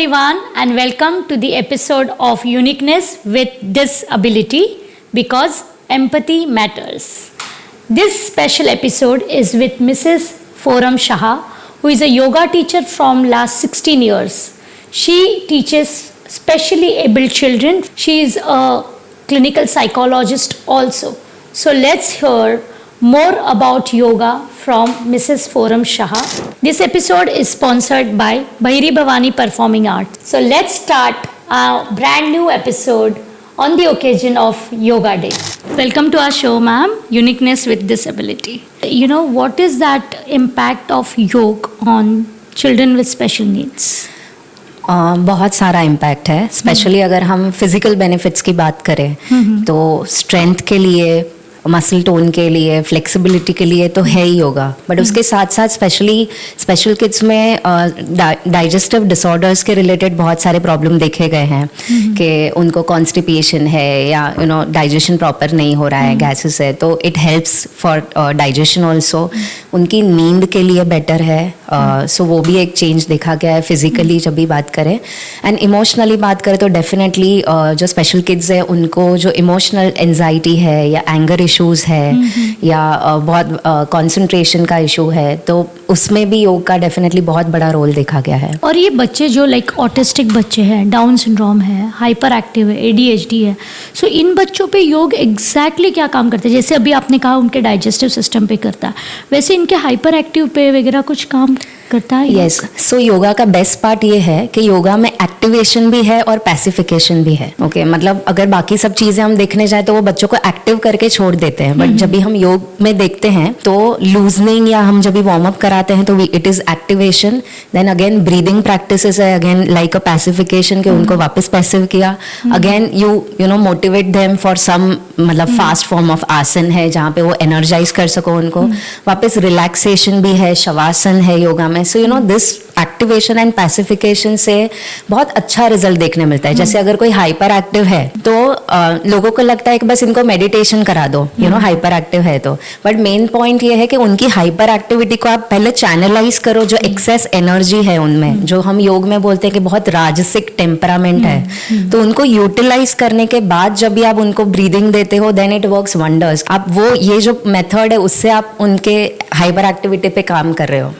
everyone, and welcome to the episode of Uniqueness with Disability, because empathy matters. This special episode is with Mrs. Forum Shah, who is a yoga teacher from last 16 years. She teaches specially abled children. She is a clinical psychologist also. So let's hear more about yoga from Mrs. Forum Shah. This episode is sponsored by Bhairi Bhavani Performing Arts. So let's start a brand new episode on the occasion of Yoga Day. Welcome to our show, ma'am, Uniqueness with Disability. You know, what is that impact of yoga on children with special needs? बहुत सारा impact है, specially अगर हम physical benefits की बात करें तो strength के लिए, मसल टोन के लिए, फ्लेक्सिबिलिटी के लिए तो है ही योगा, बट उसके साथ साथ स्पेशली स्पेशल किड्स में डाइजेस्टिव डिसऑर्डर्स के रिलेटेड बहुत सारे प्रॉब्लम देखे गए हैं कि उनको कॉन्स्टिपेशन है या डाइजेशन प्रॉपर नहीं हो रहा है, गैसेस है, तो it helps for digestion also. उनकी नींद के लिए बेटर है, सो वो भी एक चेंज देखा गया है फिजिकली जब भी बात करें. एंड इमोशनली बात करें तो डेफिनेटली जो स्पेशल किड्स है उनको जो इमोशनल एंजाइटी है या एंगर इश्यूज है या बहुत कंसंट्रेशन का इशू है, तो उसमें भी योग का डेफिनेटली बहुत बड़ा रोल देखा गया है. और ये बच्चे जो लाइक ऑटिस्टिक बच्चे हैं, डाउन सिंड्रोम है, हाइपर एक्टिव है, ADHD है, सो इन बच्चों पे योग एग्जैक्टली क्या काम करता है? जैसे अभी आपने कहा उनके डाइजेस्टिव सिस्टम पे करता है, वैसे इनके हाइपर एक्टिव पे वगैरह कुछ काम करता है? यस, सो योगा का बेस्ट पार्ट ये है कि योगा में एक्टिवेशन भी है और पैसिफिकेशन भी है. ओके, मतलब अगर बाकी सब चीजें हम देखने जाए तो वो बच्चों को एक्टिव करके छोड़ देते हैं, बट जब भी हम योग में देखते हैं तो लूजनिंग या हम जब भी वार्म अप कराते हैं तो it is activation. Then again breathing practices है, अगेन लाइक अ पैसिफिकेशन के उनको वापस पैसिव किया. Again you know motivate them for some, मतलब फास्ट फॉर्म ऑफ आसन है जहाँ पे वो एनर्जाइज कर सको उनको. वापस रिलैक्सेशन भी है, शवासन है योगा में. So you know this activation and pacification से बहुत अच्छा रिजल्ट देखने मिलता है. जैसे अगर कोई हाइपर एक्टिव है तो लोगों को लगता है कि बस इनको मेडिटेशन करा दो, यू नो हाइपर एक्टिव है तो, बट मेन पॉइंट ये है कि उनकी हाइपर एक्टिविटी को आप पहले चैनलाइज करो. जो एक्सेस एनर्जी है उनमें, जो हम योग में बोलते हैं कि बहुत राजसिक टेम्परामेंट है, तो उनको यूटिलाइज करने के बाद जब भी आप उनको ब्रीदिंग देते हो देन इट वर्क्स वंडर्स. आप वो ये जो मेथड है उससे आप उनके हाइपर एक्टिविटी पे काम कर रहे हो.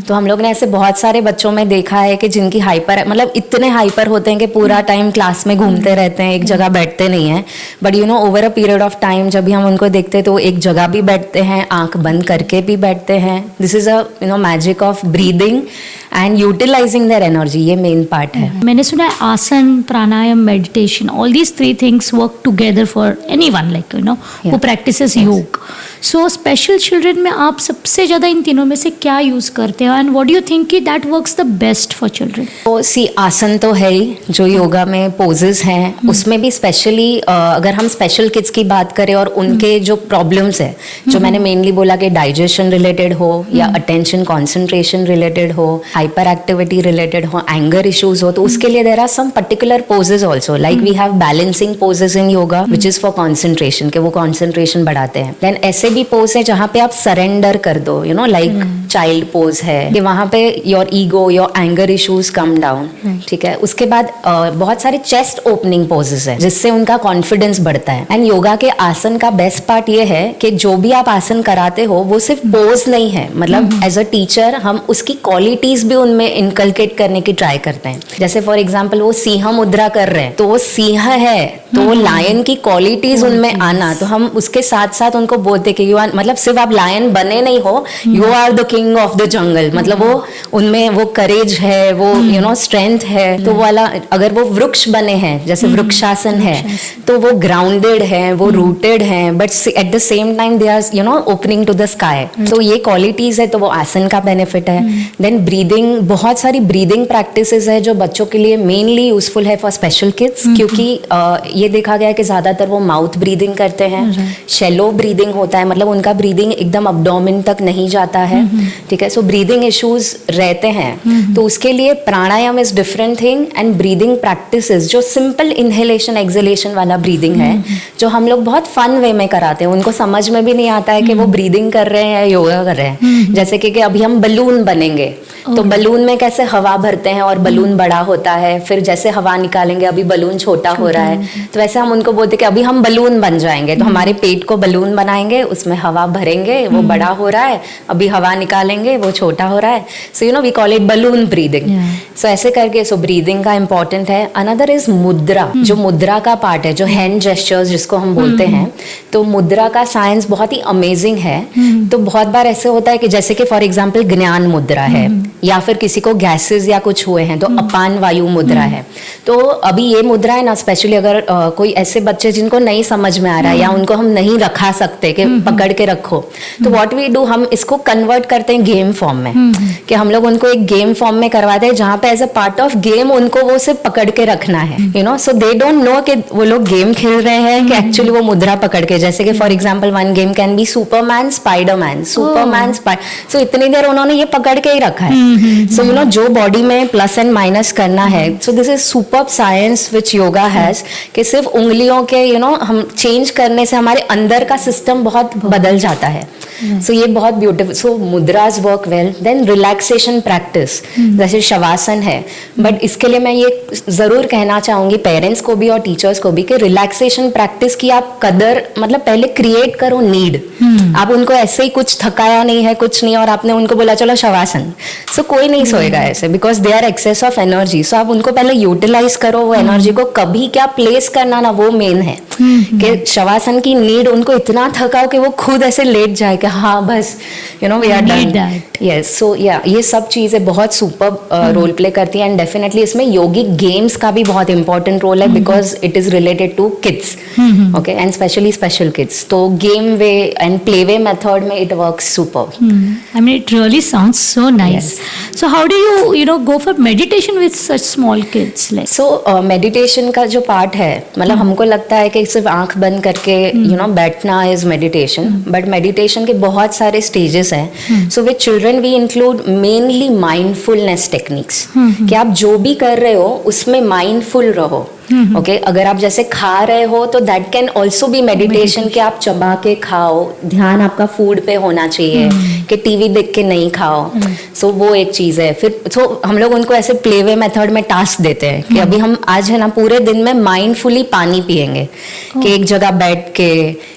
तो हम लोग ने ऐसे बहुत सारे बच्चों में देखा है कि जिनकी हाइपर, मतलब इतने हाइपर होते हैं कि पूरा टाइम क्लास में घूमते रहते हैं, एक जगह बैठते नहीं हैं, but you know over a period of time जब भी हम उनको देखते हैं तो एक जगह भी बैठते हैं, आंख बंद करके भी बैठते हैं. This is a you know magic of breathing and utilizing their energy. ये मेन पार्ट है. मैंने सुना है asana, pranayama, meditation, all these 3 things work together for anyone like you know who practises yoga. So special children में आप सबसे ज्यादा इन तीनों में से क्या यूज करते हो, and what do you think कि that works the best for children? तो सी आसन तो है ही, जो योगा में पोजेस हैं उसमें भी स्पेशली अगर हम स्पेशल किड्स की बात करें और उनके जो प्रॉब्लम्स है, जो मैंने मेनली बोला कि डाइजेशन रिलेटेड हो या अटेंशन कॉन्सेंट्रेशन रिलेटेड हो, हाइपर एक्टिविटी रिलेटेड हो, एंगर इश्यूज हो, तो उसके लिए there are some particular poses also. Like we have balancing poses in yoga which is for concentration, के वो कॉन्सेंट्रेशन बढ़ाते हैं. देन ऐसे भी पोज है जहाँ पे आप सरेंडर कर दो, you know like child pose है कि वहाँ पे your ego, your anger issues come down. ठीक है. उसके बाद बहुत सारे चेस्ट ओपनिंग पोजेस है जिससे उनका कॉन्फिडेंस बढ़ता है. एंड योगा के आसन का बेस्ट पार्ट ये है कि जो भी आप आसन कराते हो वो सिर्फ पोज नहीं है, मतलब एज अ टीचर हम उसकी क्वालिटीज भी उनमें इनकलकेट करने की ट्राई करते हैं. जैसे फॉर एग्जाम्पल वो सिंह मुद्रा कर रहे हैं तो वो सिंह है तो वो लायन की क्वालिटीज उनमें आना, तो हम उसके साथ साथ उनको बोलते कि यू आर, मतलब सिर्फ आप लायन बने नहीं हो, you are the king of the jungle. मतलब वो उनमें वो करेज है, वो यू नो स्ट्रेंथ है. तो वाला अगर वो वृक्ष बने हैं, जैसे वृक्षासन है, तो वो ग्राउंडेड है, वो रूटेड है, but at the same time they are you know opening to the sky. तो ये क्वालिटीज है, तो वो आसन का बेनिफिट है. देन ब्रीदिंग, बहुत सारी ब्रीदिंग प्रैक्टिसेस है जो बच्चों के लिए मेनली यूजफुल है फॉर स्पेशल किड्स, क्योंकि ये देखा गया है कि ज्यादातर वो माउथ ब्रीदिंग करते हैं. शेलो ब्रीदिंग होता है, मतलब उनका ब्रीदिंग एकदम अब्डोमेन तक नहीं जाता है. ठीक है. सो ब्रीदिंग इश्यूज रहते हैं, तो उसके लिए pranayama is different thing and breathing practices जो सिंपल इनहेलेशन एक्सहेलेशन वाला ब्रीदिंग है, जो हम लोग बहुत फन वे में कराते हैं, उनको समझ में भी नहीं आता है कि वो ब्रीदिंग कर रहे हैं या योगा कर रहे हैं। जैसे कि अभी हम बलून बनेंगे, तो बलून में कैसे हवा भरते हैं और बलून बड़ा होता है, फिर जैसे हवा निकालेंगे अभी बलून छोटा हो रहा है, तो वैसे हम उनको बोलते हैं कि अभी हम बलून बन जाएंगे, तो हमारे पेट को बलून बनाएंगे, उसमें हवा भरेंगे, वो बड़ा हो रहा है, अभी हवा निकालेंगे, वो छोटा हो रहा है। So we call it balloon breathing. So ऐसे करके ब्रीदिंग का इंपॉर्टेंट है। अनदर इज मुद्रा, जो मुद्रा का पार्ट है, जो हैंड जेस्चर्स जिसको हम बोलते हैं, तो मुद्रा का साइंस बहुत ही अमेजिंग है। तो बहुत बार ऐसे होता है कि जैसे कि फॉर एग्जाम्पल ज्ञान मुद्रा है, या फिर किसी को गैसेस या कुछ हुए हैं तो अपान वायु मुद्रा है। तो अभी ये मुद्रा है ना, स्पेशली अगर कोई ऐसे बच्चे जिनको नहीं समझ में आ रहा है या उनको हम नहीं रखा सकते कि पकड़ के रखो, तो व्हाट वी डू, हम इसको कन्वर्ट करते हैं गेम फॉर्म में, कि हम लोग उनको एक गेम फॉर्म में करवाते हैं जहाँ पे as a part of game उनको वो सिर्फ पकड़ के रखना है, सो दे डोंट नो कि वो लोग गेम खेल रहे हैं कि एक्चुअली वो मुद्रा पकड़ के, जैसे कि for example one game can be Superman Spiderman, Superman so इतनी देर उन्होंने ये पकड़ के ही रखा है। सो जो बॉडी में प्लस एंड माइनस करना है, so this is super science which yoga has, कि सिर्फ उंगलियों के हम चेंज करने से हमारे अंदर का सिस्टम बहुत बदल जाता है। सो ये बहुत beautiful. So mudras work well. Then relaxation practice, जैसे शवासन है, बट इसके लिए मैं ये जरूर कहना चाहूंगी पेरेंट्स को भी और टीचर्स को भी कि रिलैक्सेशन प्रैक्टिस की आप कदर, मतलब पहले क्रिएट करो नीड। आप उनको ऐसे ही कुछ थकाया नहीं है, कुछ नहीं, और आपने उनको बोला चलो शवासन, सो कोई नहीं सोएगा ऐसे, because they are excess of energy. So आप उनको पहले यूटिलाइज करो वो एनर्जी को, कभी क्या प्लेस करना ना, वो मेन है कि शवासन की नीड उनको इतना थकाओ कि वो खुद ऐसे लेट जाए कि हाँ बस वी आर डन। यस, सो ये सब चीजें बहुत सुपर रोल प्ले करती हैं, एंड डेफिनेटली इसमें योगिक गेम्स का भी बहुत इंपॉर्टेंट रोल है, because it is related to kids, okay, and especially special kids. तो game way and play way method में it works super. I mean, it really sounds so nice. So how do you go for meditation with such small kids? Like, so meditation का जो part है, मतलब हमको लगता है कि सिर्फ आंख बंद करके बैठना इज मेडिटेशन, बट मेडिटेशन के बहुत सारे स्टेजेस हैं। So with children we include mainly mindfulness techniques, कि आप जो भी कर रहे हो उसमें माइंडफुल रहो। ओके, अगर आप जैसे खा रहे हो तो that can also be meditation, कि आप चबा के खाओ, ध्यान आपका फूड पे होना चाहिए, कि टीवी देख के नहीं खाओ। सो वो एक चीज है। फिर हम लोग उनको ऐसे प्ले वे मेथड में टास्क देते हैं कि अभी हम आज है ना पूरे दिन में माइंडफुली पानी पिएंगे, कि एक जगह बैठ के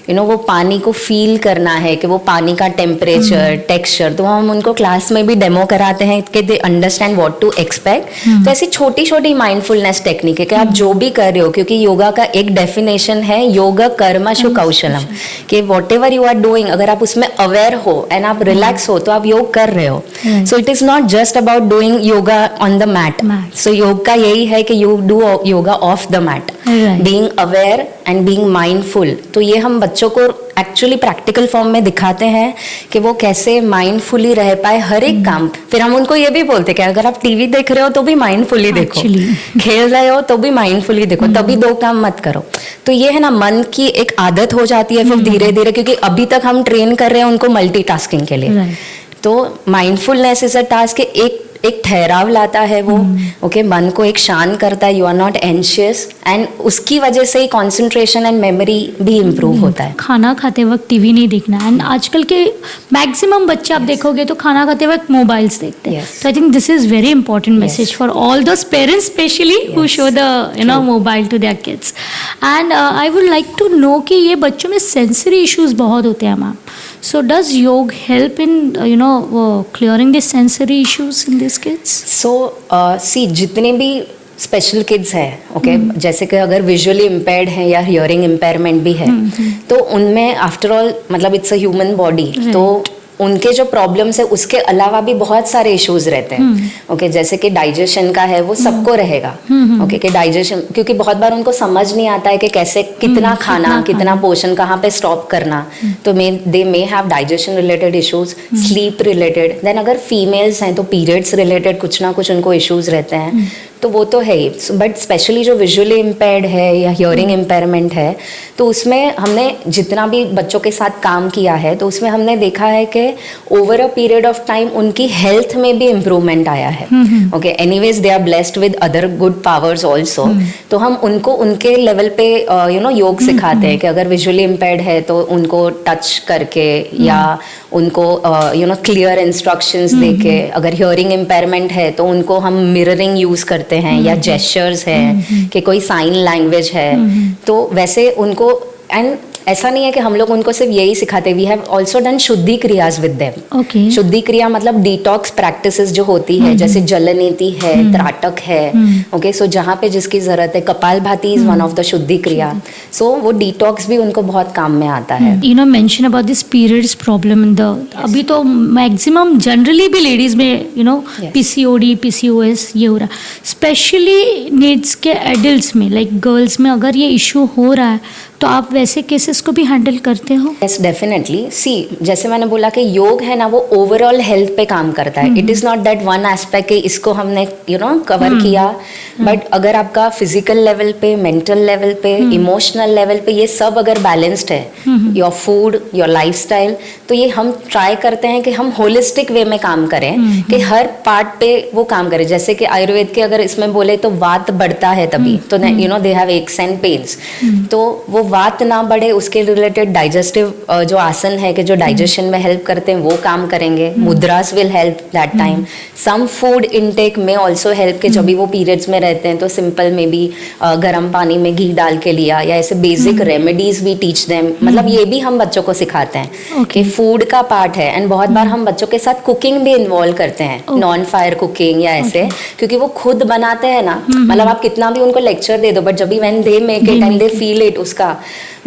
वो पानी को फील करना है, कि वो पानी का टेम्परेचर, टेक्सचर। तो हम उनको क्लास में भी डेमो कराते हैं कि they understand what to expect. तो ऐसी छोटी छोटी माइंडफुलनेस टेक्निक है कि आप जो भी कर रहे हो, क्योंकि योगा का एक डेफिनेशन है योग कर्मशु कौशलम, कि whatever you are doing, अगर आप उसमें अवेयर हो एंड आप रिलैक्स हो तो आप योग कर रहे हो। So it is not just about doing yoga on the mat. So yoga का यही है कि you do yoga off the mat, being aware and being mindful. तो ये हम बच्चों को एक्चुअली प्रैक्टिकल फॉर्म में दिखाते हैं कि वो कैसे माइंडफुली रह पाए हर एक काम। फिर हम उनको ये भी बोलते हैं कि अगर आप टीवी देख रहे हो तो भी माइंडफुली देखो, खेल रहे हो तो भी माइंडफुली देखो, तभी दो काम मत करो। तो ये है ना, मन की एक आदत हो जाती है फिर धीरे धीरे, क्योंकि अभी तक हम ट्रेन कर रहे हैं उनको मल्टीटास्किंग के लिए। तो माइंडफुलनेस इज अ टास्क, एक ठहराव लाता है वो, ओके, मन को एक शांत करता है, you are not anxious, and उसकी वजह से ही कंसंट्रेशन एंड मेमोरी भी इम्प्रूव होता है। खाना खाते वक्त टीवी नहीं देखना, एंड आजकल के मैक्सिमम बच्चे आप देखोगे तो खाना खाते वक्त मोबाइल्स देखते हैं। तो I think this is very important message for all those parents specially who show the mobile to their kids. And I would like to know कि ये बच्चों में सेंसरी इश्यूज बहुत होते हैं ma'am, so does yoga help in clearing the sensory issues in these kids? So see, जितने भी special kids हैं, ओके, जैसे कि अगर विजुअली इम्पेयर्ड है या हियरिंग इम्पेयरमेंट भी है, तो उनमें आफ्टर ऑल मतलब इट्स अ ह्यूमन बॉडी, तो उनके जो प्रॉब्लम्स है उसके अलावा भी बहुत सारे इश्यूज रहते हैं। ओके, जैसे कि डाइजेशन का है वो सबको रहेगा, ओके, कि डाइजेशन, क्योंकि बहुत बार उनको समझ नहीं आता है कि कैसे कितना खाना, कितना पोर्शन कहाँ पे स्टॉप करना। तो they may have digestion related issues, sleep related. Then अगर फीमेल्स हैं तो पीरियड्स रिलेटेड कुछ ना कुछ उनको इश्यूज रहते हैं। तो वो तो है ही, बट स्पेशली जो विजुअली इम्पेयर्ड है या हियरिंग इम्पेयरमेंट है, तो उसमें हमने जितना भी बच्चों के साथ काम किया है तो उसमें हमने देखा है कि over a period of time उनकी हेल्थ में भी इम्प्रूवमेंट आया है. Okay, anyways they are blessed with other good powers also. तो हम उनको उनके लेवल पे योग सिखाते हैं कि अगर विजुअली इम्पेयर्ड है तो उनको टच करके या उनको क्लियर इंस्ट्रक्शंस देके, अगर हियरिंग इम्पेयरमेंट है तो उनको हम मिररिंग यूज करते हैं या जेस्चर्स है कि कोई साइन लैंग्वेज है. तो वैसे उनको, एंड ऐसा नहीं है कि हम लोग उनको सिर्फ यही सिखाते, वी हैव ऑल्सो डन शुद्धि क्रियाज विद देम. Okay. शुद्धि क्रिया मतलब डिटॉक्स प्रैक्टिसेस जो होती है, जैसे जलनीति है, त्राटक है. ओके, सो जहाँ पे जिसकी जरूरत है, kapalbhati is one of the शुद्धि क्रिया. सो वो डिटॉक्स भी उनको बहुत काम में आता है. You know mention about this periods problem in the, अभी तो मैक्सिमम जनरली भी लेडीज में पीसीओडी पीसीओएस ये हो रहा है. स्पेशली नीड्स के एडल्ट्स में, लाइक गर्ल्स में अगर ये इशू हो रहा है तो आप वैसे केसेस को भी हैंडल करते हो? Yes, definitely. सी, जैसे मैंने बोला कि योग है ना, वो ओवरऑल हेल्थ पे काम करता है. It is not that one aspect कि इसको हमने कवर किया, बट अगर आपका फिजिकल लेवल पे, मेंटल लेवल पे, इमोशनल लेवल पे ये सब अगर बैलेंस्ड है, योर फूड, योर लाइफस्टाइल, तो ये हम ट्राई करते हैं कि हम होलिस्टिक वे में काम करें, कि हर पार्ट पे वो काम करें. जैसे कि आयुर्वेद के अगर इसमें बोले तो वात बढ़ता है तभी तो they have x and pains. तो वो वात ना बढ़े उसके रिलेटेड डाइजेस्टिव जो आसन है कि जो डाइजेशन में हेल्प करते हैं वो काम करेंगे. Mudras will help that time. Some food intake में ऑल्सो हेल्प के जब भी वो पीरियड्स में रहते हैं तो सिंपल में भी गर्म पानी में घी डाल के लिया, या ऐसे बेसिक रेमेडीज भी टीच देम. मतलब ये भी हम बच्चों को सिखाते हैं कि फूड का पार्ट है. एंड बहुत बार हम बच्चों के साथ कुकिंग भी इन्वॉल्व करते हैं, नॉन फायर कुकिंग या ऐसे, क्योंकि वो खुद बनाते हैं ना. मतलब आप कितना भी उनको लेक्चर दे दो, बट जब भी when they make it and they feel it, उसका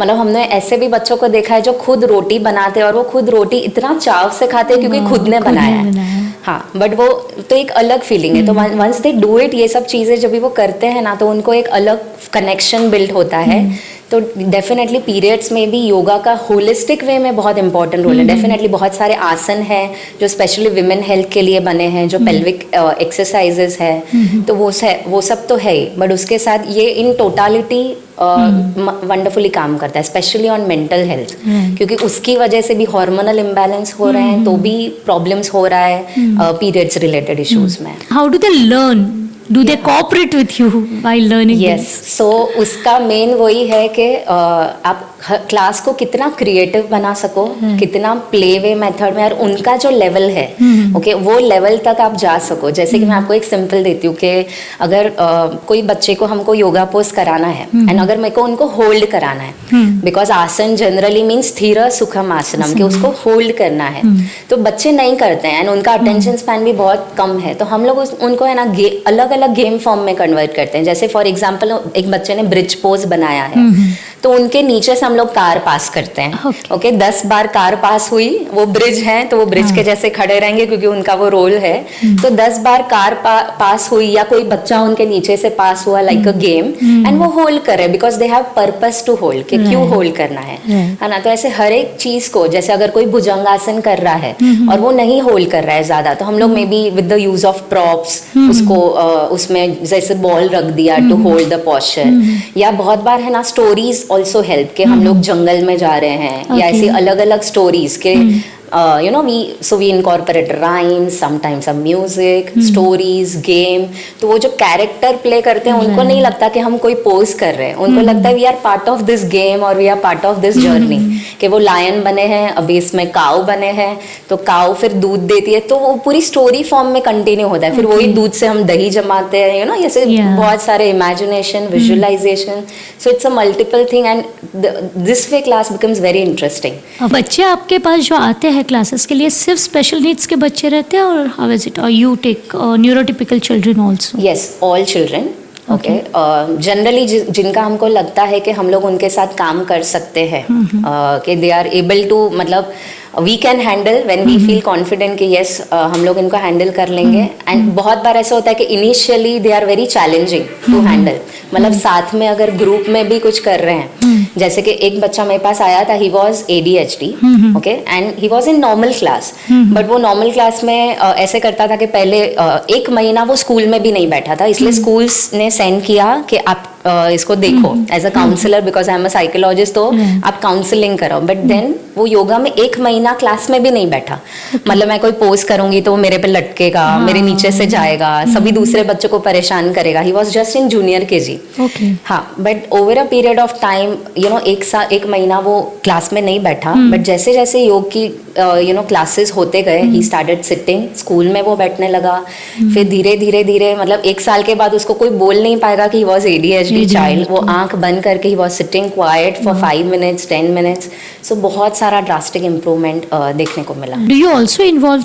मतलब हमने ऐसे भी बच्चों को देखा है जो खुद रोटी बनाते हैं और वो खुद रोटी इतना चाव से खाते हैं क्योंकि खुद ने बनाया है. हाँ, बट वो तो एक अलग फीलिंग है. तो वंस दे डू इट, ये सब चीजें जब भी वो करते हैं ना, तो उनको एक अलग कनेक्शन बिल्ड होता है. तो डेफिनेटली पीरियड्स में भी योगा का होलिस्टिक वे में बहुत इंपॉर्टेंट रोल है. डेफिनेटली बहुत सारे आसन हैं जो स्पेशली विमेन हेल्थ के लिए बने हैं, जो पेल्विक एक्सरसाइजेस है, तो वो सब तो है ही, बट उसके साथ ये इन टोटालिटी वंडरफुली काम करता है, स्पेशली ऑन मेंटल हेल्थ. क्योंकि उसकी वजह से भी हार्मोनल इम्बैलेंस हो रहे हैं, तो भी प्रॉब्लम्स हो रहा है पीरियड्स रिलेटेड इश्यूज में. How do they learn? Do they cooperate with you while learning? Yes, so उसका मेन वही है कि आप क्लास को कितना क्रिएटिव बना सको, कितना प्ले वे मेथड में, और उनका जो लेवल है ओके वो लेवल तक आप जा सको. जैसे कि मैं आपको एक सिंपल देती हूँ कि अगर कोई बच्चे को हमको योगा पोज कराना है एंड अगर मेरे को उनको होल्ड कराना है, बिकॉज आसन जनरली मीन्स स्थिर सुखम आसनम, कि उसको होल्ड करना है, तो बच्चे नहीं करते हैं एंड उनका अटेंशन स्पैन भी बहुत कम है. तो हम लोग उनको है ना अलग अलग गेम फॉर्म में कन्वर्ट करते हैं. जैसे फॉर एग्जाम्पल एक बच्चे ने ब्रिज पोज बनाया है, तो उनके नीचे से हम लोग कार पास करते हैं. ओके, 10 बार कार पास हुई, वो ब्रिज है तो वो ब्रिज के जैसे खड़े रहेंगे क्योंकि उनका वो रोल है. तो 10 बार कार पास हुई या कोई बच्चा उनके नीचे से पास हुआ, लाइक अ गेम, एंड वो होल्ड करे because they have purpose to hold, कि क्यों होल्ड करना है ना. तो ऐसे हर एक चीज को, जैसे अगर कोई भुजंगासन कर रहा है और वो नहीं होल्ड कर रहा है ज्यादा, तो हम लोग may be with the use of props उसको उसमें जैसे बॉल रख दिया टू होल्ड द पोस्चर. या बहुत बार है ना स्टोरीज ऑल्सो हेल्प, के हम लोग जंगल में जा रहे हैं या ऐसी अलग अलग स्टोरीज के we incorporate rhymes, sometimes some music, stories, game. तो वो जो कैरेक्टर प्ले करते हैं उनको नहीं लगता कि हम कोई पोज कर रहे हैं, उनको लगता है we are part of this game और we are part of this journey. कि वो लायन बने हैं, अभी इसमें काऊ बने हैं, तो काऊ फिर दूध देती है, तो वो पूरी स्टोरी फॉर्म में कंटिन्यू होता है. फिर वही दूध से हम दही जमाते हैं, ऐसे बहुत सारे imagination, visualisation. So it's a multiple thing and this way class becomes very interesting. बच्चे आपके पास जो आते हैं क्लासेस के लिए सिर्फ स्पेशल नीड्स के बच्चे रहते हैं, और हाउ इज इट, और you take neurotypical children also? Yes, all children. Okay, generally जिनका हमको लगता है कि हम लोग उनके साथ काम कर सकते हैं, कि दे आर एबल टू, मतलब we can handle when we feel confident कि यस हम लोग इनको हैंडल कर लेंगे. एंड बहुत बार ऐसा होता है कि initially they are very challenging to handle, मतलब साथ में अगर ग्रुप में भी कुछ कर रहे हैं, जैसे कि एक बच्चा मेरे पास आया था, he was ADHD, okay, and he was in normal class, but वो नॉर्मल क्लास में ऐसे करता था कि पहले 1 महीना वो स्कूल में भी नहीं बैठा था, इसलिए स्कूल्स ने सेंड किया कि आप इसको देखो as a counsellor, because I am a psychologist, तो आप काउंसलिंग करो। बट देन वो योगा में 1 महीना क्लास में भी नहीं बैठा, मतलब मैं कोई पोज करूंगी तो वो मेरे पे लटकेगा, मेरे नीचे से जाएगा, सभी दूसरे बच्चों को परेशान करेगा। He was just in junior KG। हाँ, but over a period of time, 1 महीना वो क्लास में नहीं बैठा, बट जैसे जैसे योग की क्लासेस होते गए, ही स्टार्टेड सिटिंग, स्कूल में वो बैठने लगा, फिर धीरे धीरे धीरे, मतलब 1 साल के बाद उसको कोई बोल नहीं पाएगा कि ही वॉज ADHD चाइल्ड, वो आंख बंद करके ही was sitting quiet for 5 minutes 10 minutes. So बहुत सारा ड्रास्टिक इम्प्रूवमेंट देखने को मिला। Do you also involve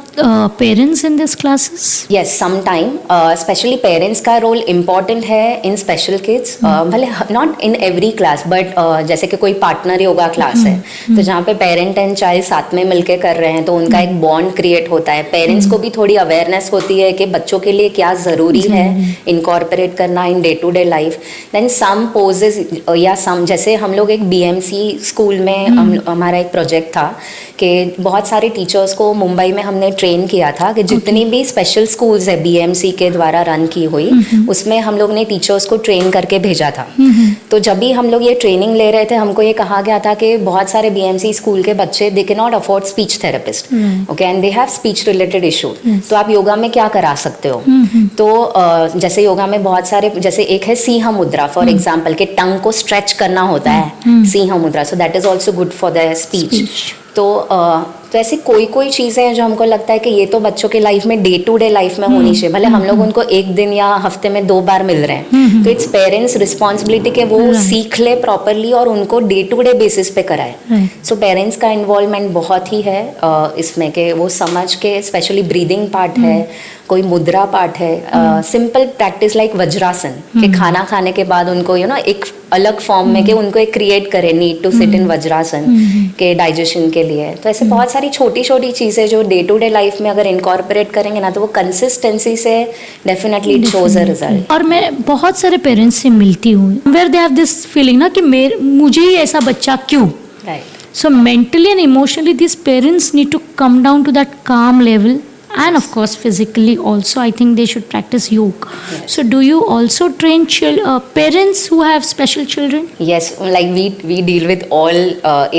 parents in these classes? Yes, sometime, especially parents का रोल इम्पॉर्टेंट है इन स्पेशल किड्स, भले not in every class, but जैसे कि कोई पार्टनर योगा क्लास है, तो जहाँ पे पेरेंट एंड चाइल्ड साथ में मिलके कर रहे हैं, तो उनका एक बॉन्ड क्रिएट होता है। पेरेंट्स को भी थोड़ी अवेयरनेस होती है कि बच्चों के लिए क्या ज़रूरी है इनकॉर्पोरेट करना in day to day life. Then some poses या सम, जैसे हम लोग एक BMC स्कूल में हमारा एक प्रोजेक्ट था कि बहुत सारे टीचर्स को मुंबई में हमने ट्रेन किया था कि जितनी भी स्पेशल स्कूल्स है BMC के द्वारा रन की हुई, उसमें हम लोग ने टीचर्स को ट्रेन करके भेजा था। तो जब भी हम लोग ये ट्रेनिंग ले रहे थे, हमको ये कहा गया था कि बहुत सारे BMC स्कूल के बच्चे they can not afford speech therapist, okay, and they have speech related issue, तो आप योगा में क्या करा सकते हो? तो जैसे योगा में बहुत सारे, जैसे एक है सिंह मुद्रा फॉर एग्जाम्पल, के टंग को स्ट्रेच करना होता है, सिंह मुद्रा, so that is also good for the speech. तो ऐसी कोई चीज़ें हैं जो हमको लगता है कि ये तो बच्चों के लाइफ में डे टू डे लाइफ में होनी चाहिए, भले हम लोग उनको 1 दिन या हफ्ते में 2 बार मिल रहे हैं, तो इट्स पेरेंट्स रिस्पॉन्सिबिलिटी के वो सीख ले प्रॉपरली और उनको डे टू डे बेसिस पे कराए। सो पेरेंट्स का इन्वॉल्वमेंट बहुत ही है इसमें, कि वो समझ के, स्पेशली ब्रीदिंग पार्ट है, कोई मुद्रा पार्ट है, सिंपल प्रैक्टिस लाइक वज्रासन, कि खाना खाने के बाद उनको एक अलग फॉर्म में, कि उनको एक क्रिएट करे need to sit in vajrasana के डाइजेशन के लिए। तो ऐसे बहुत सारी छोटी छोटी चीज़ें जो डे टू डे लाइफ में अगर इनकॉर्पोरेट करेंगे ना, तो वो कंसिस्टेंसी से definitely it shows a result. और मैं बहुत सारे पेरेंट्स से मिलती हूँ, where they have this feeling ना कि मुझे ही ऐसा बच्चा क्यों, right. So mentally and emotionally this parents need to come down to that calm level, and of course physically also I think they should practice yoga. Yes. So do you also train parents who have special children? Yes, like we deal with all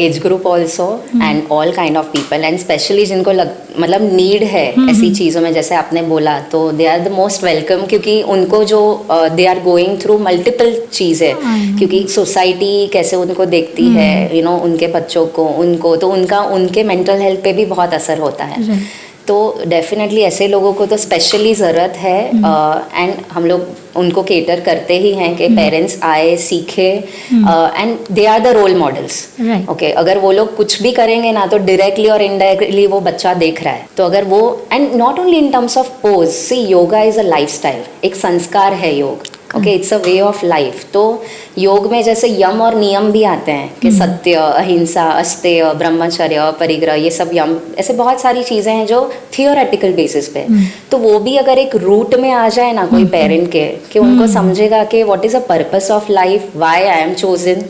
age group also and all kind of people, and especially जिनको मतलब need है ऐसी चीज़ों में, जैसे आपने बोला, तो they are the most welcome, क्योंकि उनको जो they are going through multiple चीज़ें, क्योंकि सोसाइटी कैसे उनको देखती है, उनके बच्चों को, उनको, तो उनके मेंटल हेल्थ पे भी बहुत असर होता है। तो डेफिनेटली ऐसे लोगों को तो स्पेशली ज़रूरत है, एंड हम लोग उनको केटर करते ही हैं कि पेरेंट्स आए, सीखे, and they are the role models, okay. अगर वो लोग कुछ भी करेंगे ना, तो डायरेक्टली और इनडायरेक्टली वो बच्चा देख रहा है, तो अगर वो, and not only in terms of pose, see yoga is a lifestyle, एक संस्कार है योग, okay, it's a way of life. तो योग में जैसे यम और नियम भी आते हैं कि सत्य, अहिंसा, अस्तेय, ब्रह्मचर्य, परिग्रह, ये सब यम, ऐसे बहुत सारी चीज़ें हैं जो थियोरेटिकल बेसिस पे, तो वो भी अगर एक रूट में आ जाए ना कोई पेरेंट के, कि उनको समझेगा कि what is a purpose of life, why I am chosen,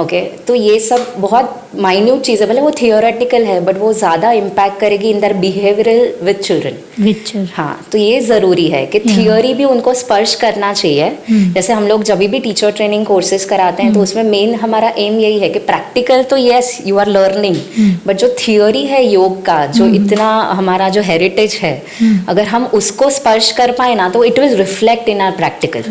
okay, तो ये सब बहुत माइन्यूट चीज़ है, भले वो थियोरेटिकल है, बट वो ज़्यादा इम्पैक्ट करेगी इन दर बिहेवियरल विद चिल्ड्रन। हाँ, तो ये ज़रूरी है कि थियोरी भी उनको स्पर्श करना चाहिए। जैसे हम लोग जब भी टीचर ट्रेनिंग कोर्सेज कराते हैं, तो उसमें मेन हमारा एम यही है कि प्रैक्टिकल तो yes you are learning, but जो थियोरी है योग का, जो इतना हमारा जो हेरिटेज है, अगर हम उसको स्पर्श कर पाए ना, तो it will reflect in our practical,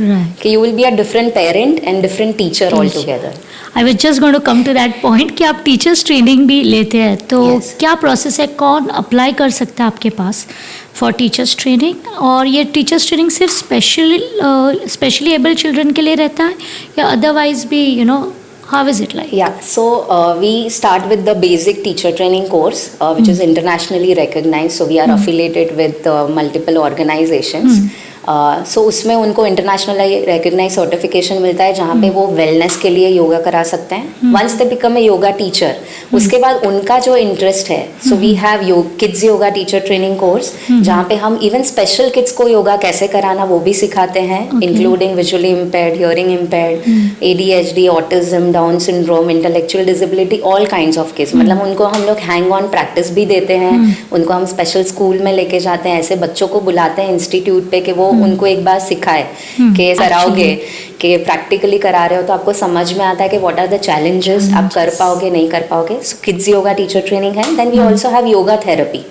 कि you will be a different parent and different teacher all together. I was just going to come to that point कि आप टीचर्स ट्रेनिंग भी लेते हैं, तो क्या प्रोसेस है, कौन अप्लाई कर सकता है आपके पास फॉर टीचर्स ट्रेनिंग? और ये टीचर्स ट्रेनिंग सिर्फ स्पेशली एबल चिल्ड्रन के लिए रहता है, या अदरवाइज भी how is it like? Yeah, so we start with the basic teacher training course, which is internationally recognized, so we are affiliated with multiple organizations. सो उसमें उनको international recognise certification मिलता है जहाँ पे वो वेलनेस के लिए योगा करा सकते हैं. Once they become a yoga teacher, उसके बाद उनका जो इंटरेस्ट है, so we have kids yoga teacher training course जहाँ पे हम इवन स्पेशल किड्स को योगा कैसे कराना वो भी सिखाते हैं, including visually impaired, hearing impaired, ADHD, autism, down syndrome, intellectual disability, all kinds of kids. मतलब उनको हम लोग हैंग ऑन प्रैक्टिस भी देते हैं, उनको हम स्पेशल स्कूल में लेके जाते हैं, ऐसे बच्चों को बुलाते हैं इंस्टीट्यूट पे कि वो उनको एक बार सिखाए कि कराओगे कि प्रैक्टिकली करा रहे हो तो आपको समझ में आता है कि व्हाट आर द चैलेंजेस, आप कर पाओगे नहीं कर पाओगे. So kids yoga teacher training है. Then we also have yoga therapy.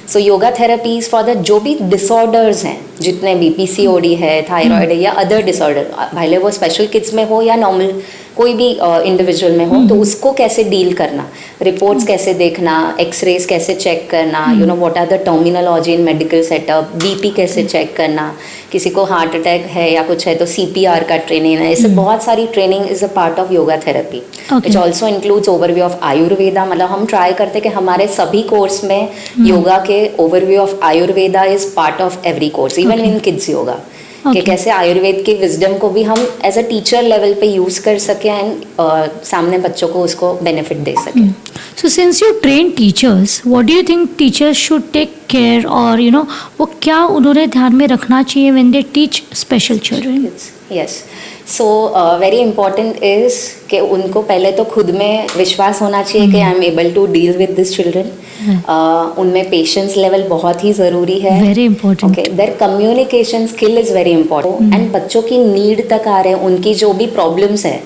So yoga therapies for the जो भी डिसऑर्डर्स हैं, जितने भी PCOD है, थायराइड है या अदर डिसऑर्डर, भले वो स्पेशल किड्स में हो या नॉर्मल कोई भी इंडिविजुअल में हो, तो उसको कैसे डील करना, रिपोर्ट्स कैसे देखना, एक्सरेज कैसे चेक करना, you know what are the terminology in medical setup, BP कैसे चेक करना, किसी को हार्ट अटैक है या कुछ है तो CPR का ट्रेनिंग है. ऐसे बहुत सारी training is a part of yoga therapy, which also includes overview of Ayurveda. मतलब हम ट्राई करते हैं कि हमारे सभी कोर्स में योगा के overview of Ayurveda is part of every course, even in kids yoga. कि कैसे आयुर्वेद की विजडम को भी हम एज अ टीचर लेवल पे यूज कर सके एंड सामने बच्चों को उसको बेनिफिट दे सके. So since you train teachers, what do you think teachers should take care, और you know वो क्या उन्होंने ध्यान में रखना चाहिए when they teach special children? Yes. So very important is कि उनको पहले तो खुद में विश्वास होना चाहिए कि I am able to deal with this children. उनमें पेशेंस लेवल बहुत ही ज़रूरी है. Very important. Okay, their communication skill is very important. And बच्चों की नीड तक आ रहे हैं, उनकी जो भी प्रॉब्लम्स है,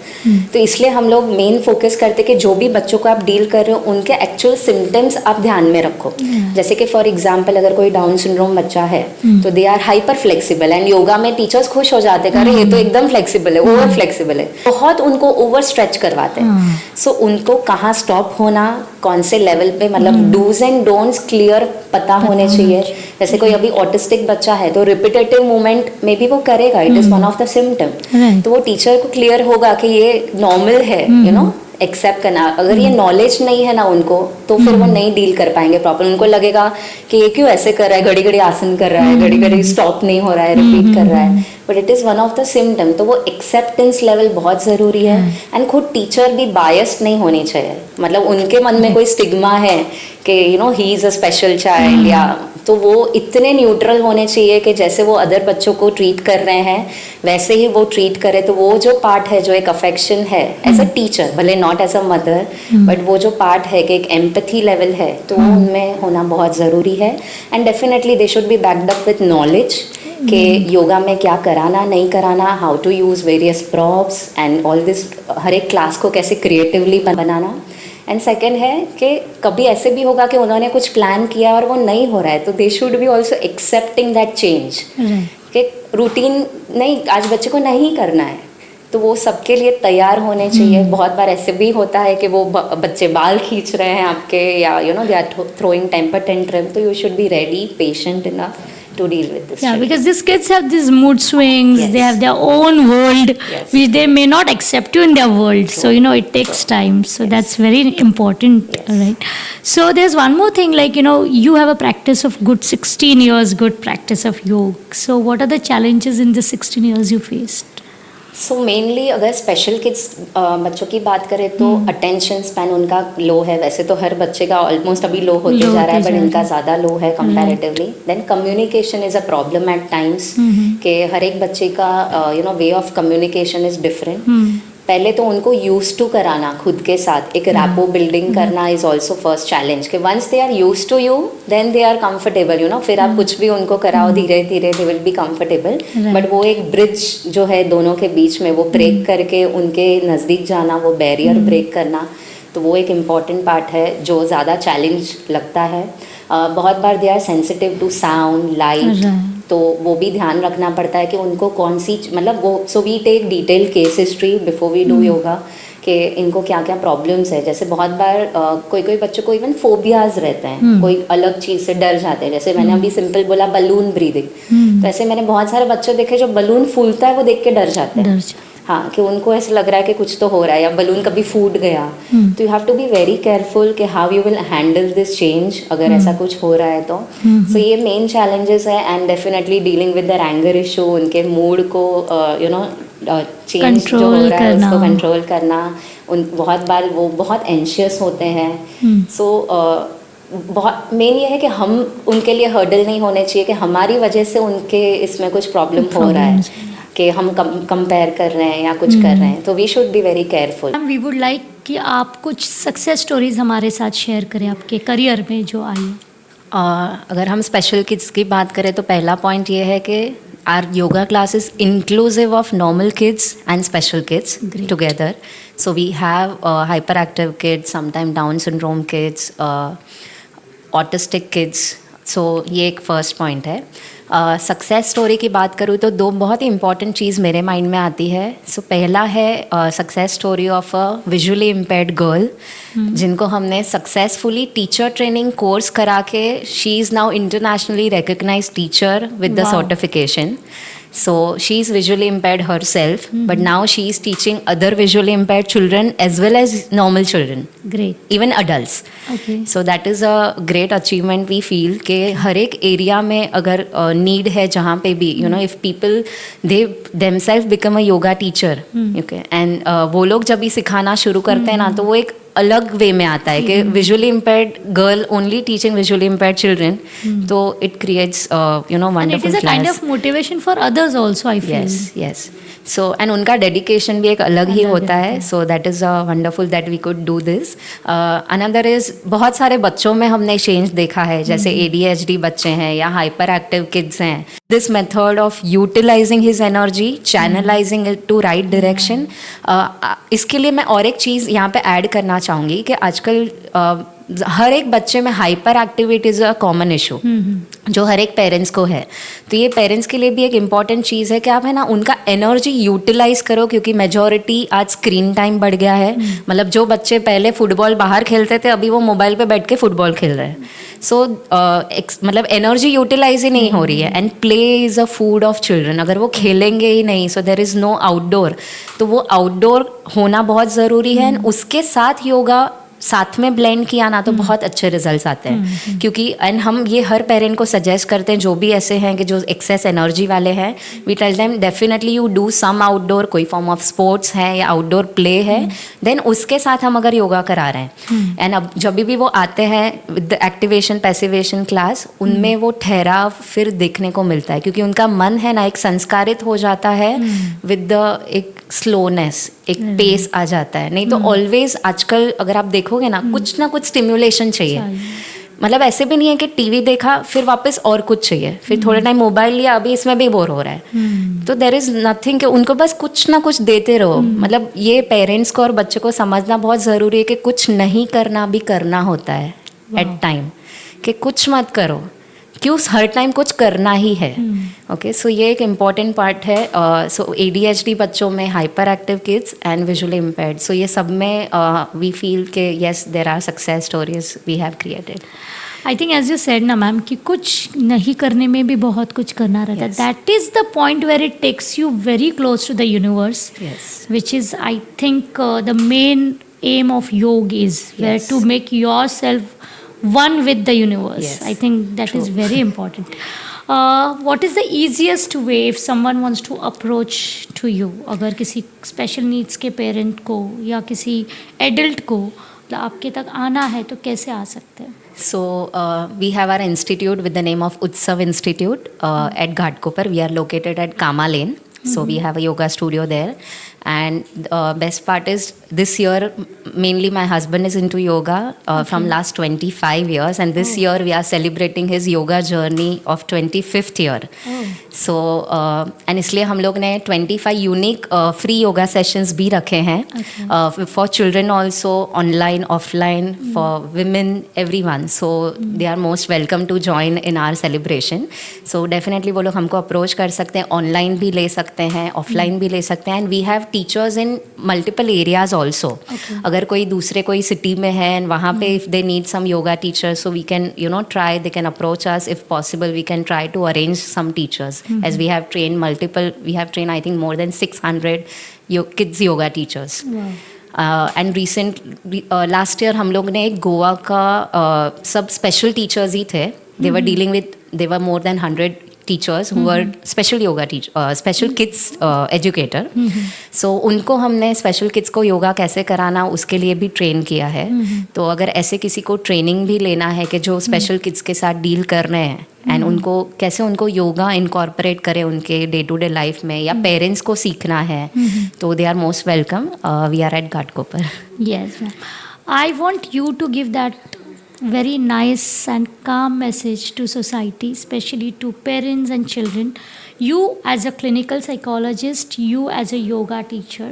तो इसलिए हम लोग मेन फोकस करते कि जो भी बच्चों को आप डील कर रहे हो उनके एक्चुअल सिम्टम्स आप ध्यान में रखो. जैसे कि फॉर एग्जाम्पल अगर कोई डाउन सिंड्रोम बच्चा है तो they are hyper flexible, and yoga में टीचर्स खुश हो जाते हैं, अरे ये तो एकदम फ्लेक्सिबल है, ओवर फ्लेक्सिबल है, बहुत उनको ओवर स्ट्रेच करवाते हैं. सो उनको कहाँ स्टॉप होना, कौन से लेवल पे, मतलब डूज एंड डोंट्स क्लियर पता होने चाहिए. जैसे कोई अभी ऑटिस्टिक बच्चा है तो रिपीटेटिव मूवमेंट में भी वो करेगा, it is one of the symptom. तो वो टीचर को क्लियर होगा कि ये नॉर्मल है, यू नो, एक्सेप्ट करना. अगर ये नॉलेज नहीं है ना उनको, तो फिर वो नहीं डील कर पाएंगे प्रॉपर. उनको लगेगा कि ये क्यों ऐसे कर रहा है, घड़ी घड़ी आसन कर रहा है, घड़ी घड़ी स्टॉप नहीं हो रहा है, रिपीट कर रहा है, but it is one of the symptom. तो वो एक्सेप्टेंस लेवल बहुत ज़रूरी है. एंड खुद टीचर भी बायस्ड नहीं होनी चाहिए. मतलब उनके मन में कोई स्टिग्मा है कि you know he is a special child, या तो वो इतने न्यूट्रल होने चाहिए कि जैसे वो अदर बच्चों को ट्रीट कर रहे हैं वैसे ही वो ट्रीट करे. तो वो जो पार्ट है, जो एक अफेक्शन है एज अ टीचर, भले not as a mother, but वो जो पार्ट है कि एक एम्पैथी लेवल है, तो वो उनमें होना बहुत ज़रूरी है. And definitely they should be backed up with knowledge कि योगा में क्या कराना नहीं कराना, how to use various props and all this, हर एक क्लास को कैसे क्रिएटिवली बनाना. एंड सेकेंड है कि कभी ऐसे भी होगा कि उन्होंने कुछ प्लान किया और वो नहीं हो रहा है, तो दे should B also accepting that change. कि रूटीन नहीं, आज बच्चे को नहीं करना है, तो वो सबके लिए तैयार होने चाहिए. बहुत बार ऐसे भी होता है कि वो बच्चे बाल खींच रहे हैं आपके, या you know they are throwing temper tantrum, तो you should be ready, patient enough to deal with this. Yeah, because these kids have these mood swings. Yes. They have their own world, Yes. which they may not accept you in their world. So you know it takes time. So that's very important, right? So there's one more thing, like you know, you have a practice of good 16 years, good practice of yoga. So what are the challenges in the 16 years you faced? So mainly अगर special kids बच्चों की बात करें तो attention span उनका लो है. वैसे तो हर बच्चे का ऑलमोस्ट अभी लो होते जा रहा है, बट इनका ज़्यादा लो है comparatively. Then communication is a problem at times, कि हर एक बच्चे का you know way of communication is different. पहले तो उनको यूज टू कराना खुद के साथ, एक रैपो बिल्डिंग करना इज ऑल्सो फर्स्ट चैलेंज. कि once they are used to you then they are comfortable, you know, फिर आप कुछ भी उनको कराओ धीरे धीरे they will be comfortable. But वो एक ब्रिज जो है दोनों के बीच में, वो ब्रेक करके उनके नज़दीक जाना, वो बैरियर ब्रेक करना, तो वो एक इम्पॉर्टेंट पार्ट है जो ज़्यादा चैलेंज लगता है. बहुत बार they are sensitive to sound, light, तो वो भी ध्यान रखना पड़ता है कि उनको कौन सी, मतलब वो, so we take detail case history before we do yoga कि इनको क्या क्या प्रॉब्लम्स है. जैसे बहुत बार कोई कोई बच्चों को इवन फोबियाज रहते हैं, कोई अलग चीज़ से डर जाते हैं. जैसे मैंने अभी सिंपल बोला बलून ब्रीदिंग, तो ऐसे मैंने बहुत सारे बच्चे देखे जो बलून फूलता है वो देख के डर जाते हैं. हाँ, कि उनको ऐसा लग रहा है कि कुछ तो हो रहा है या बलून कभी फूट गया, तो you have to be very careful कि how you will handle this change अगर ऐसा कुछ हो रहा है तो. सो ये मेन चैलेंजेस है. And definitely dealing with their anger issue, उनके मूड को यू नो चेंज जो हो रहा है उसको कंट्रोल करना. बहुत बार वो बहुत एंशियस होते हैं. सो बहुत मेन ये है कि हम उनके लिए हर्डल नहीं होने चाहिए कि हमारी वजह से उनके इसमें कुछ प्रॉब्लम हो रहा है, कि हम कंपेयर कर रहे हैं या कुछ कर रहे हैं. तो we should be very careful. We would like कि आप कुछ सक्सेस स्टोरीज हमारे साथ शेयर करें आपके करियर में जो आई. अगर हम स्पेशल किड्स की बात करें तो पहला पॉइंट ये है कि our yoga class is inclusive of normal kids and special kids together. So we have hyperactive kids, sometimes Down syndrome kids, autistic kids. So ये एक फर्स्ट पॉइंट है. सक्सेस स्टोरी की बात करूँ तो दो बहुत ही इंपॉर्टेंट चीज़ मेरे माइंड में आती है. सो पहला है success story of a visually impaired girl जिनको हमने सक्सेसफुली टीचर ट्रेनिंग कोर्स करा के she is now internationally recognised teacher with the certification. So she is visually impaired herself, but now she is teaching other visually impaired children as well as normal children. Great. Even adults. Okay. So that is a great achievement we feel कि हर एक area में अगर need है जहाँ पे भी you know if people they themselves become a yoga teacher, okay, and वो लोग जब भी सिखाना शुरू करते हैं ना तो वो एक अलग वे में आता है कि visually impaired girl only teaching visually impaired children. तो it creates you know wonderful class. It is a kind of motivation for others also I feel. Yes. So and उनका डेडिकेशन भी एक अलग ही होता है. So that is wonderful that we could do this. Another is बहुत सारे बच्चों में हमने चेंज देखा है, जैसे ADHD बच्चे हैं या हाइपर एक्टिव किड्स हैं. This method of utilising his energy, channelising it to right direction. इसके लिए मैं और एक चीज़ यहाँ पे ऐड करना चाहूँगी कि आजकल हर एक बच्चे में hyper activity is a common issue जो हर एक पेरेंट्स को है. तो ये पेरेंट्स के लिए भी एक इम्पॉर्टेंट चीज़ है कि आप है ना उनका एनर्जी यूटिलाइज करो, क्योंकि मेजॉरिटी आज स्क्रीन टाइम बढ़ गया है. मतलब जो बच्चे पहले फुटबॉल बाहर खेलते थे अभी वो मोबाइल पे बैठ के फुटबॉल खेल रहे हैं. सो मतलब एनर्जी यूटिलाइज ही नहीं हो रही है. And play is a food of children. अगर वो खेलेंगे ही नहीं, सो देर इज़ नो आउटडोर, तो वो आउटडोर होना बहुत ज़रूरी है. एंड उसके साथ योगा साथ में ब्लेंड किया ना तो बहुत अच्छे रिजल्ट्स आते हैं. क्योंकि एंड हम ये हर पेरेंट को सजेस्ट करते हैं जो भी ऐसे हैं कि जो एक्सेस एनर्जी वाले हैं, we tell them definitely you do some outdoor, कोई फॉर्म ऑफ स्पोर्ट्स है या आउटडोर प्ले है, देन उसके साथ हम अगर योगा करा रहे हैं. एंड अब जब भी वो आते हैं with the activation passivation class, उनमें वो ठहराव फिर देखने को मिलता है, क्योंकि उनका मन है ना एक संस्कारित हो जाता है विद द एक स्लोनेस, एक पेस आ जाता है. नहीं तो ऑलवेज आजकल अगर आप देखोगे ना कुछ स्टिम्युलेशन चाहिए. मतलब ऐसे भी नहीं है कि टीवी देखा फिर वापस और कुछ चाहिए, फिर थोड़ा टाइम मोबाइल लिया अभी इसमें भी बोर हो रहा है. तो देर इज नथिंग कि उनको बस कुछ ना कुछ देते रहो. मतलब ये पेरेंट्स को और बच्चे को समझना बहुत ज़रूरी है कि कुछ नहीं करना भी करना होता है एट टाइम, कि कुछ मत करो, क्यों हर टाइम कुछ करना ही है. ओके, सो ये एक इम्पॉर्टेंट पार्ट है. सो ADHD बच्चों में, hyper active kids and visually impaired, so ये सब में वी फील के yes there are success stories we have created. I think as you said ना मैम कि कुछ नहीं करने में भी बहुत कुछ करना रहता है. That is the point where it takes you very close to the universe, which is I think the main aim of yoga is where to make yourself one with the universe. Yes, I think that is very important. What is the easiest way if someone wants to approach to you? अगर किसी special needs के parent को या किसी adult को आपके तक आना है तो कैसे आ सकते हैं? So we have our institute with the name of Utsav Institute at Ghatkopar. We are located at Kama Lane. So we have a yoga studio there. And best part is this year mainly my husband is into yoga from last 25 years, and this year we are celebrating his yoga journey of 25th year. So and इसलिए हम लोग ने 25 unique free yoga sessions भी रखे हैं for children also, online, offline, for women, everyone. So they are most welcome to join in our celebration. So definitely वो लोग हमको approach कर सकते हैं, online भी ले सकते हैं, offline भी ले सकते हैं. And we have teachers in multiple areas also. अगर कोई दूसरे कोई सिटी में है and वहाँ पे if they need some yoga teachers, so we can try, they can approach us. If possible we can try to arrange some teachers, as we have trained I think more than 600 kids yoga teachers. And recent last year हम लोग ने एक गोवा का सब special teachers ही थे, they were dealing with, they were more than 100 teachers who were special yoga special kids educator. So उनको हमने स्पेशल किड्स को योगा कैसे कराना उसके लिए भी ट्रेन किया है। तो अगर ऐसे किसी को ट्रेनिंग भी लेना है कि जो स्पेशल किड्स के साथ डील कर रहे हैं एंड उनको कैसे उनको योगा इनकॉर्पोरेट करें उनके डे टू डे लाइफ में, या पेरेंट्स को सीखना है, तो they are most welcome. We are at Ghatkopar. Yes, ma'am. I want you to give that very nice and calm message to society, especially to parents and children. You as a clinical psychologist, you as a yoga teacher,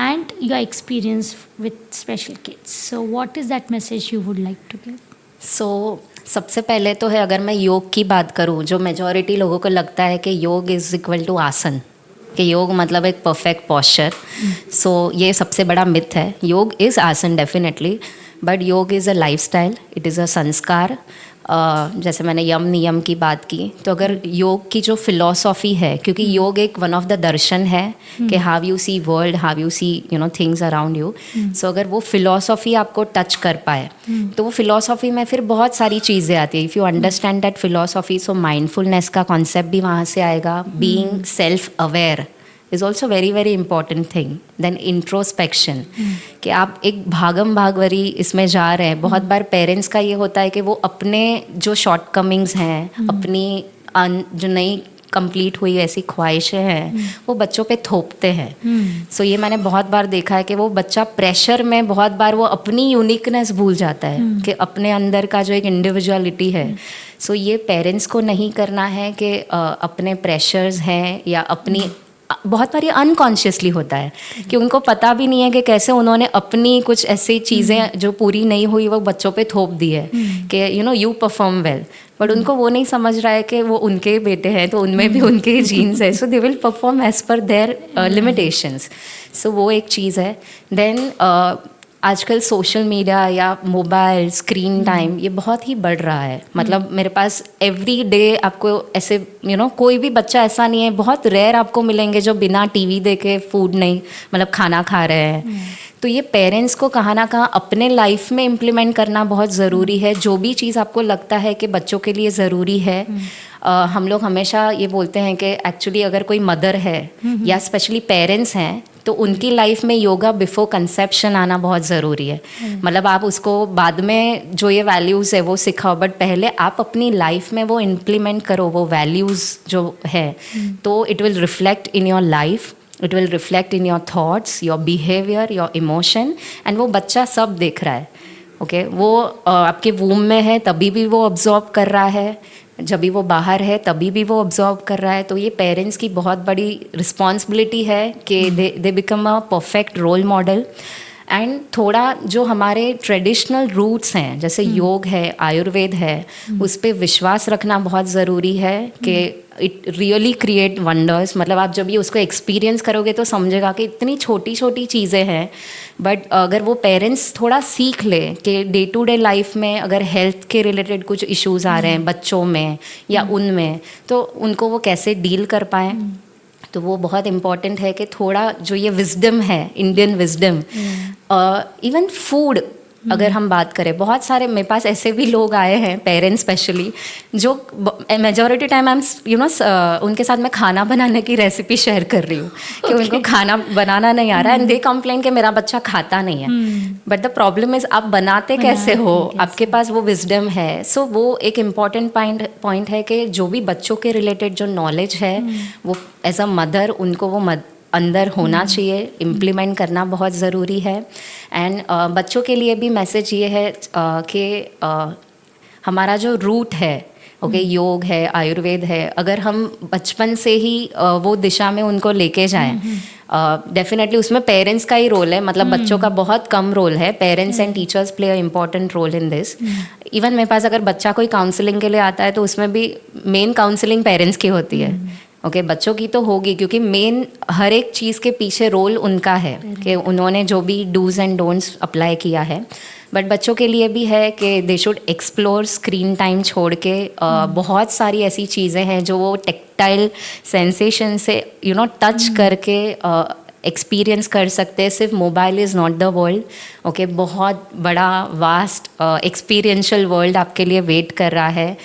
and your experience with special kids. So what is that message you would like to give? सो सबसे पहले तो है, अगर मैं योग की बात करूं, जो मेजॉरिटी लोगों को लगता है कि योग इज़ इक्वल टू आसन, कि योग मतलब एक परफेक्ट पॉस्चर। सो ये सबसे बड़ा मिथ है। योग इज़ आसन डेफिनेटली, बट योग is a lifestyle, it is a संस्कार। जैसे मैंने यम नियम की बात की, तो अगर योग की जो फिलॉसफी है, क्योंकि योग एक वन ऑफ द दर्शन है कि how you see world, how you see things around you. So अगर वो फिलॉसफी आपको टच कर पाए, तो वो फिलॉसफी में फिर बहुत सारी चीज़ें आती है। If you understand that philosophy, so mindfulness का कॉन्सेप्ट भी वहाँ से आएगा। Being self aware is also very very important thing. Then introspection, कि आप एक भागम भाग भरी इसमें जा रहे हैं। बहुत बार पेरेंट्स का ये होता है कि वो अपने जो शॉर्टकमिंग्स हैं, अपनी जो नई कंप्लीट हुई ऐसी ख्वाहिशें हैं, वो बच्चों पे थोपते हैं। सो ये मैंने बहुत बार देखा है कि वो बच्चा प्रेशर में बहुत बार वो अपनी यूनिकनेस भूल जाता है, कि अपने अंदर का जो एक इंडिविजुअलिटी है। सो ये पेरेंट्स को नहीं करना है कि अपने प्रेशर्स हैं या अपनी, बहुत बार ये अनकॉन्शियसली होता है कि उनको पता भी नहीं है कि कैसे उन्होंने अपनी कुछ ऐसी चीज़ें जो पूरी नहीं हुई वो बच्चों पे थोप दी है कि यू परफॉर्म वेल, बट उनको वो नहीं समझ रहा है कि वो उनके बेटे हैं, तो उनमें भी उनके जीन्स है, so they will perform as per their limitations. So वो एक चीज़ है। देन आजकल सोशल मीडिया या मोबाइल स्क्रीन टाइम ये बहुत ही बढ़ रहा है। मतलब मेरे पास एवरी डे आपको ऐसे कोई भी बच्चा ऐसा नहीं है, बहुत रेयर आपको मिलेंगे जो बिना टीवी देखे फूड नहीं, मतलब खाना खा रहे हैं। तो ये पेरेंट्स को कहाँ ना कहाँ अपने लाइफ में इम्प्लीमेंट करना बहुत ज़रूरी है। जो भी चीज़ आपको लगता है कि बच्चों के लिए ज़रूरी है, हम लोग हमेशा ये बोलते हैं कि एक्चुअली अगर कोई मदर है या स्पेशली पेरेंट्स हैं, तो उनकी लाइफ में योगा बिफोर कंसेप्शन आना बहुत ज़रूरी है। मतलब आप उसको बाद में जो ये वैल्यूज़ है वो सिखाओ, बट पहले आप अपनी लाइफ में वो इम्प्लीमेंट करो, वो वैल्यूज़ जो है, तो it will reflect in your life, it will reflect in your thoughts, your behaviour, your emotion, and वो बच्चा सब देख रहा है। ओके वो आपके वूम में है तभी भी वो ऑब्जॉर्व कर रहा है, जब भी वो बाहर है तभी भी वो ऑब्जॉर्व कर रहा है। तो ये पेरेंट्स की बहुत बड़ी रिस्पॉन्सिबिलिटी है कि they become a perfect role model. And थोड़ा जो हमारे ट्रेडिशनल रूट्स हैं, जैसे योग है, आयुर्वेद है, उस पर विश्वास रखना बहुत ज़रूरी है कि इट रियली क्रिएट वंडर्स। मतलब आप जब ये उसको एक्सपीरियंस करोगे तो समझेगा कि इतनी छोटी छोटी चीज़ें हैं, बट अगर वो पेरेंट्स थोड़ा सीख ले कि डे टू डे लाइफ में अगर हेल्थ के रिलेटेड कुछ इश्यूज आ रहे हैं बच्चों में या उनमें, तो उनको वो कैसे डील कर पाएँ, तो वो बहुत इम्पॉर्टेंट है कि थोड़ा जो ये विजडम है, इंडियन विजडम, इवन फूड अगर हम बात करें, बहुत सारे मेरे पास ऐसे भी लोग आए हैं, पेरेंट्स स्पेशली, जो मेजॉरिटी टाइम आई एम उनके साथ मैं खाना बनाने की रेसिपी शेयर कर रही हूँ कि उनको खाना बनाना नहीं आ रहा है, एंड दे कंप्लेन कि मेरा बच्चा खाता नहीं है। बट द प्रॉब्लम इज आप बनाते कैसे हो, आपके पास वो विजडम है। सो वो एक इम्पॉर्टेंट पॉइंट है कि जो भी बच्चों के रिलेटेड जो नॉलेज है, वो एज अ मदर उनको वो अंदर होना चाहिए, इम्प्लीमेंट करना बहुत ज़रूरी है। एंड बच्चों के लिए भी मैसेज ये है कि हमारा जो रूट है, ओके, योग है, आयुर्वेद है, अगर हम बचपन से ही वो दिशा में उनको लेके जाएं, डेफिनेटली उसमें पेरेंट्स का ही रोल है, मतलब बच्चों का बहुत कम रोल है। Parents and teachers play a important role in this. Even मेरे पास अगर बच्चा कोई काउंसलिंग के लिए आता है तो उसमें भी मेन काउंसलिंग पेरेंट्स की होती है। ओके, बच्चों की तो होगी क्योंकि मेन हर एक चीज़ के पीछे रोल उनका है कि उन्होंने जो भी डूज एंड डोंट्स अप्लाई किया है। बट बच्चों के लिए भी है कि they should explore screen time छोड़ के। बहुत सारी ऐसी चीज़ें हैं जो वो टेक्टाइल सेंसेशन से टच करके एक्सपीरियंस कर सकते हैं। सिर्फ mobile is not the world, okay, बहुत बड़ा वास्ट एक्सपीरियंशियल वर्ल्ड आपके लिए वेट कर रहा है।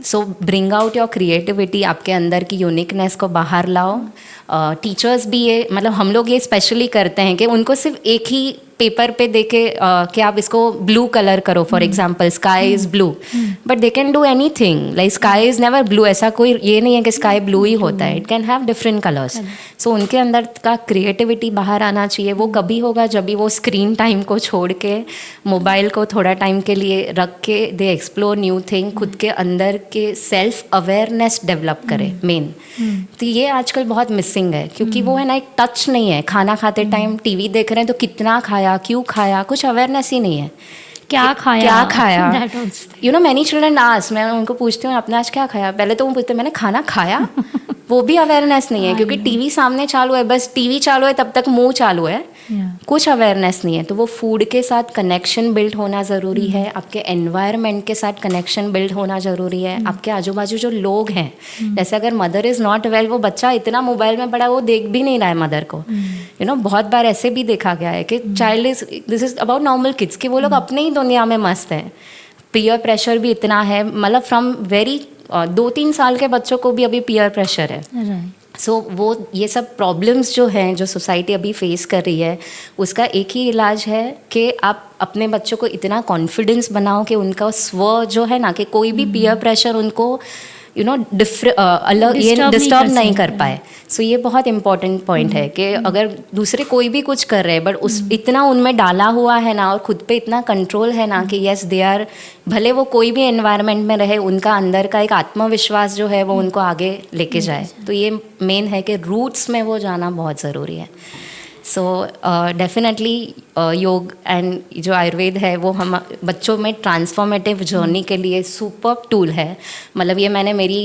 सो ब्रिंग आउट योर क्रिएटिविटी, आपके अंदर की यूनिकनेस को बाहर लाओ। टीचर्स भी ये, मतलब हम लोग ये स्पेशली करते हैं कि उनको सिर्फ एक ही पेपर पे देके कि आप इसको ब्लू कलर करो, for example sky is blue, but they can do any thing, like sky is never blue, ऐसा कोई ये नहीं है कि स्काई ब्लू ही होता है, it can have different colours. So उनके अंदर का क्रिएटिविटी बाहर आना चाहिए। वो कभी होगा जब भी वो स्क्रीन टाइम को छोड़ के मोबाइल को थोड़ा टाइम के लिए रख के दे एक्सप्लोर न्यू थिंग, खुद के अंदर के सेल्फ अवेयरनेस डेवलप करे मेन। तो ये आजकल बहुत मिसिंग है, क्योंकि वो है ना, एक टच नहीं है। खाना खाते टाइम टीवी देख रहे हैं तो कितना खाया, क्यों खाया, कुछ अवेयरनेस ही नहीं है। क्या खाया That also. You know many children ask, मैं उनको पूछती हूँ आपने आज क्या खाया, पहले तो वो पूछते हैं मैंने खाना खाया वो भी अवेयरनेस नहीं है, क्योंकि टीवी सामने चालू है, बस टीवी चालू है तब तक मुंह चालू है, कुछ अवेयरनेस नहीं है। तो वो फूड के साथ कनेक्शन बिल्ड होना ज़रूरी है, आपके एनवायरनमेंट के साथ कनेक्शन बिल्ड होना ज़रूरी है, आपके आजू बाजू जो लोग हैं, जैसे अगर मदर इज़ नॉट वेल, वो बच्चा इतना मोबाइल में पड़ा, वो देख भी नहीं रहा है मदर को। यू नो बहुत बार ऐसे भी देखा गया है कि child is, this is about normal kids, कि वो लोग अपने ही दुनिया में मस्त हैं। पीयर प्रेशर भी इतना है, मतलब फ्रॉम वेरी 2-3 साल के बच्चों को भी अभी पीयर प्रेशर है। सो वो ये सब प्रॉब्लम्स जो हैं, जो सोसाइटी अभी फेस कर रही है, उसका एक ही इलाज है कि आप अपने बच्चों को इतना कॉन्फिडेंस बनाओ कि उनका स्व जो है ना, कि कोई भी पीयर प्रेशर उनको यू नो अलग ये डिस्टर्ब नहीं कर पाए। सो ये बहुत इंपॉर्टेंट पॉइंट है कि अगर दूसरे कोई भी कुछ कर रहे हैं, बट उस इतना उनमें डाला हुआ है ना, और खुद पे इतना कंट्रोल है ना कि यस दे आर, भले वो कोई भी एनवायरनमेंट में रहे, उनका अंदर का एक आत्मविश्वास जो है वो उनको आगे लेके जाए। तो ये मेन है कि रूट्स में वो जाना बहुत ज़रूरी है। सो डेफिनेटली योग एंड जो आयुर्वेद है वो हम बच्चों में ट्रांसफॉर्मेटिव जर्नी के लिए सुपर टूल है। मतलब ये मैंने मेरी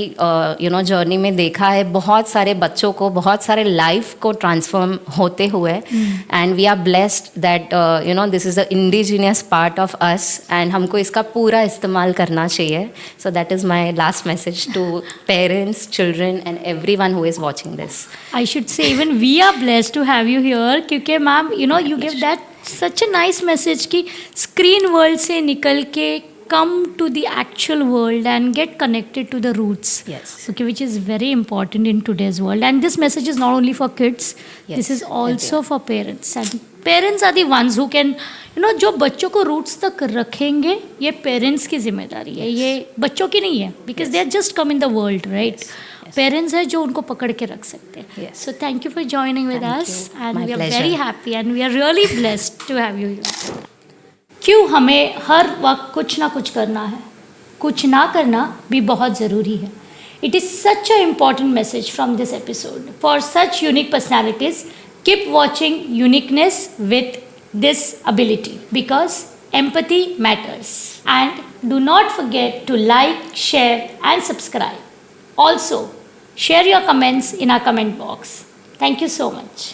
यू नो जर्नी में देखा है, बहुत सारे बच्चों को, बहुत सारे लाइफ को ट्रांसफॉर्म होते हुए, and we are blessed that you know this is a indigenous part of us, and हमको इसका पूरा इस्तेमाल करना चाहिए। So that is my last message to parents, children and everyone who is watching this. I should say even we are blessed to have you here, क्योंकि ma'am you know you give that such a nice message कि screen world से निकल के come to the actual world and get connected to the roots. Yes. Okay, which is very important in today's world. And this message is not only for kids, Yes, this is also for parents. And parents are the ones who can, you know, जो बच्चों को roots तक रखेंगे, ये parents की जिम्मेदारी है, ये बच्चों की नहीं है, because they are just come in the world, right? Parents है जो उनको पकड़ के रख सकते हैं। So thank you for joining with us, and we are very happy and we are really blessed to have you here. क्यों हमें हर वक्त कुछ ना कुछ करना है, कुछ ना करना भी बहुत ज़रूरी है। It is such a important message from this episode for such unique personalities. Keep watching uniqueness with this ability because empathy matters. And do not forget to like, share and subscribe. Also, share your comments in our comment box. Thank you so much.